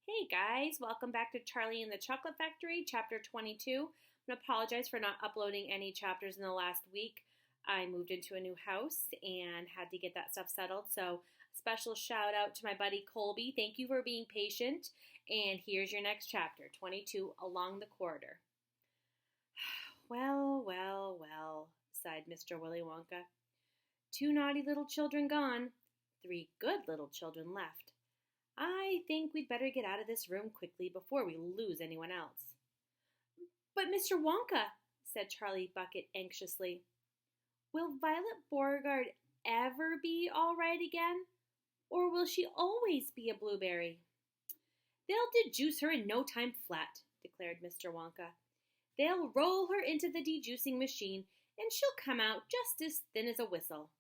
Hey guys, welcome back to Charlie and the Chocolate Factory, chapter 22. I'm going to apologize for not uploading any chapters in the last week. I moved into a new house and had to get that stuff settled. So, special shout out to my buddy Colby. Thank you for being patient. And here's your next chapter, 22, Along the Corridor. Well, sighed Mr. Willy Wonka. 2 naughty little children gone, 3 good little children left. I think we'd better get out of this room quickly before we lose anyone else. But Mr. Wonka, said Charlie Bucket anxiously, will Violet Beauregarde ever be all right again? Or will she always be a blueberry? They'll dejuice her in no time flat, declared Mr. Wonka. They'll roll her into the dejuicing machine, and she'll come out just as thin as a whistle.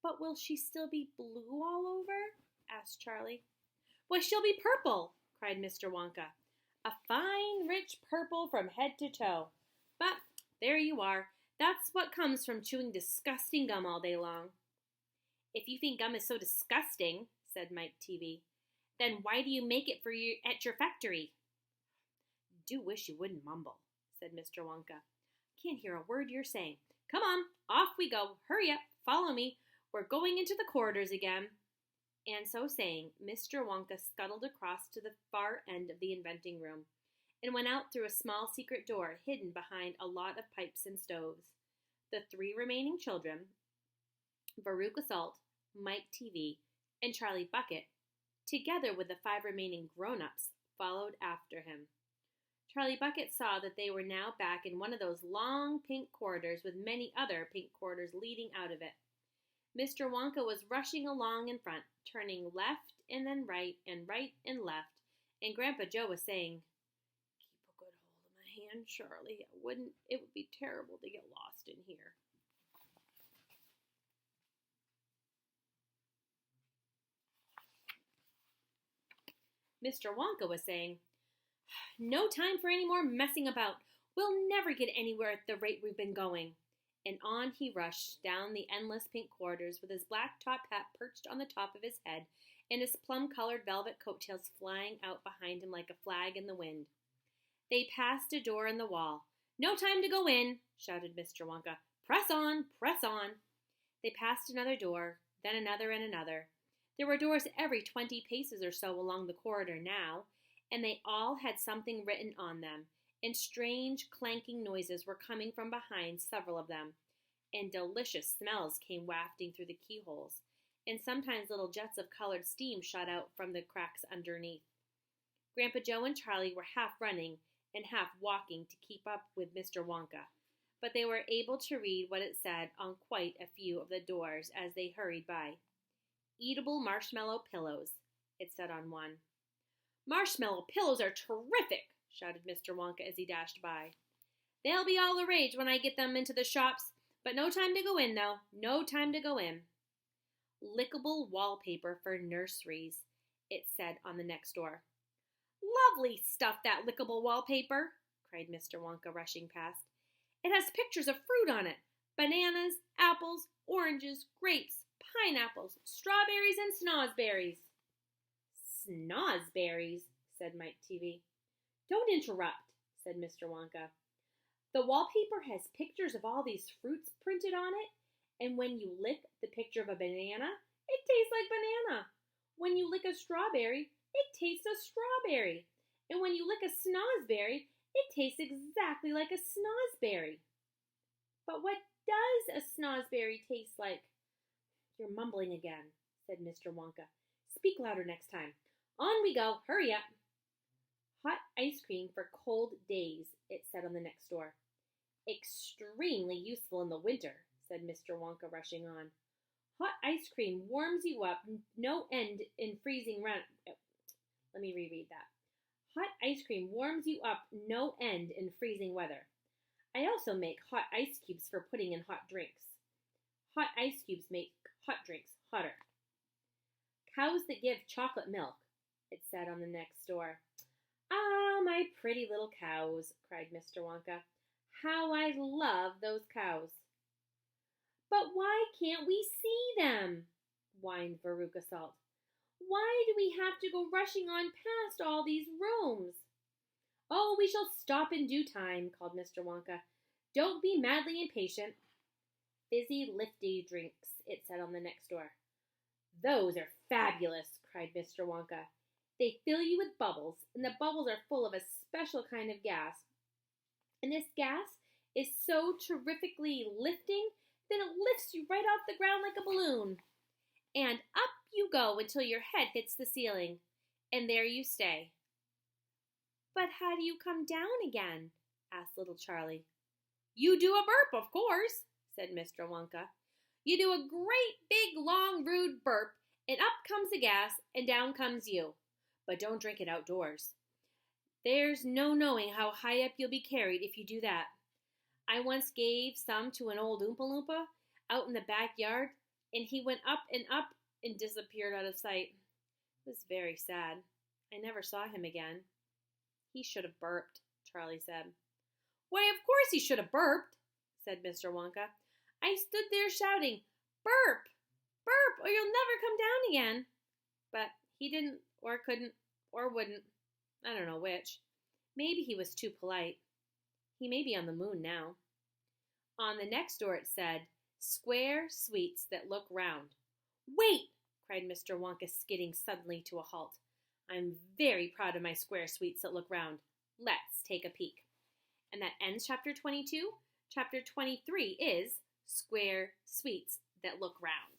But will she still be blue all over? Asked Charlie. Why, she'll be purple, cried Mr. Wonka. A fine, rich purple from head to toe. But there you are. That's what comes from chewing disgusting gum all day long. If you think gum is so disgusting, said Mike TV, then why do you make it at your factory? Do wish you wouldn't mumble, said Mr. Wonka. Can't hear a word you're saying. Come on, off we go. Hurry up, follow me. We're going into the corridors again. And so saying, Mr. Wonka scuttled across to the far end of the inventing room and went out through a small secret door hidden behind a lot of pipes and stoves. The 3 remaining children, Veruca Salt, Mike TV, and Charlie Bucket, together with the 5 remaining grown-ups, followed after him. Charlie Bucket saw that they were now back in one of those long pink corridors with many other pink corridors leading out of it. Mr. Wonka was rushing along in front, turning left and then right and left, and Grandpa Joe was saying, Keep a good hold of my hand, Charlie. It would be terrible to get lost in here. Mr. Wonka was saying, No time for any more messing about. We'll never get anywhere at the rate we've been going. And on he rushed down the endless pink corridors with his black top hat perched on the top of his head and his plum-colored velvet coattails flying out behind him like a flag in the wind. They passed a door in the wall. No time to go in, shouted Mr. Wonka. Press on, press on. They passed another door, then another and another. There were doors every 20 paces or so along the corridor now, and they all had something written on them, and strange clanking noises were coming from behind several of them, and delicious smells came wafting through the keyholes, and sometimes little jets of colored steam shot out from the cracks underneath. Grandpa Joe and Charlie were half running and half walking to keep up with Mr. Wonka, but they were able to read what it said on quite a few of the doors as they hurried by. Eatable marshmallow pillows, it said on one. Marshmallow pillows are terrific, shouted Mr. Wonka as he dashed by. They'll be all the rage when I get them into the shops, but no time to go in, though. No time to go in. Lickable wallpaper for nurseries, it said on the next door. Lovely stuff, that lickable wallpaper, cried Mr. Wonka, rushing past. It has pictures of fruit on it. Bananas, apples, oranges, grapes, pineapples, strawberries, and snozberries. Snozberries, said Mike TV. Don't interrupt, said Mr. Wonka. The wallpaper has pictures of all these fruits printed on it, and when you lick the picture of a banana, it tastes like banana. When you lick a strawberry, it tastes a strawberry. And when you lick a snozberry, it tastes exactly like a snozberry. But what does a snozberry taste like? You're mumbling again, said Mr. Wonka. Speak louder next time. On we go. Hurry up. Hot ice cream for cold days, it said on the next door. Extremely useful in the winter, said Mr. Wonka, rushing on. Hot ice cream warms you up no end in freezing round. Let me reread that. Hot ice cream warms you up no end in freezing weather. I also make hot ice cubes for putting in hot drinks. Hot ice cubes make hot drinks hotter. Cows that give chocolate milk, it said on the next door. Ah, my pretty little cows, cried Mr. Wonka. How I love those cows. But why can't we see them? Whined Veruca Salt. Why do we have to go rushing on past all these rooms? Oh, we shall stop in due time, called Mr. Wonka. Don't be madly impatient. Fizzy lifty drinks, it said on the next door. Those are fabulous, cried Mr. Wonka. They fill you with bubbles, and the bubbles are full of a special kind of gas. And this gas is so terrifically lifting that it lifts you right off the ground like a balloon. And up you go until your head hits the ceiling, and there you stay. But how do you come down again? Asked little Charlie. You do a burp, of course, said Mr. Wonka. You do a great big long rude burp, and up comes the gas, and down comes you. But don't drink it outdoors. There's no knowing how high up you'll be carried if you do that. I once gave some to an old Oompa Loompa out in the backyard, and he went up and disappeared out of sight. It was very sad. I never saw him again. He should have burped, Charlie said. Why, of course he should have burped, said Mr. Wonka. I stood there shouting, burp, burp, or you'll never come down again. But he didn't, or couldn't, or wouldn't. I don't know which. Maybe he was too polite. He may be on the moon now. On the next door it said, Square Sweets That Look Round. Wait, cried Mr. Wonka, skidding suddenly to a halt. I'm very proud of my square sweets that look round. Let's take a peek. And that ends chapter 22. Chapter 23 is Square Sweets That Look Round.